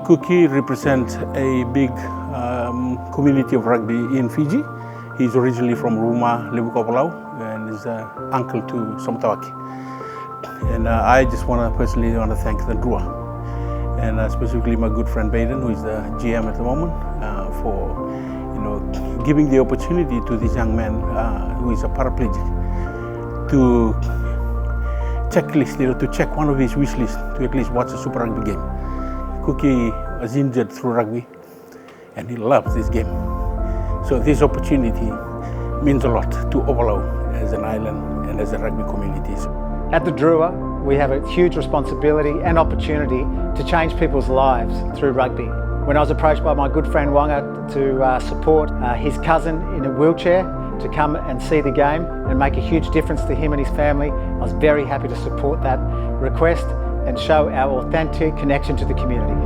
Cookie represents a big community of rugby in Fiji. He's originally from Ruma, Lebukapalau, and is uncle to Samu Tawake. And I just personally want to thank the Drua, and specifically my good friend Baden, who is the GM at the moment, for giving the opportunity to this young man who is a paraplegic to check one of his wish lists to at least watch a Super Rugby game. Cookie was injured through rugby, and he loves this game. So this opportunity means a lot to Opalau as an island and as a rugby community. At the Drua, we have a huge responsibility and opportunity to change people's lives through rugby. When I was approached by my good friend Wanga to support his cousin in a wheelchair to come and see the game and make a huge difference to him and his family, I was very happy to support that request and show our authentic connection to the community.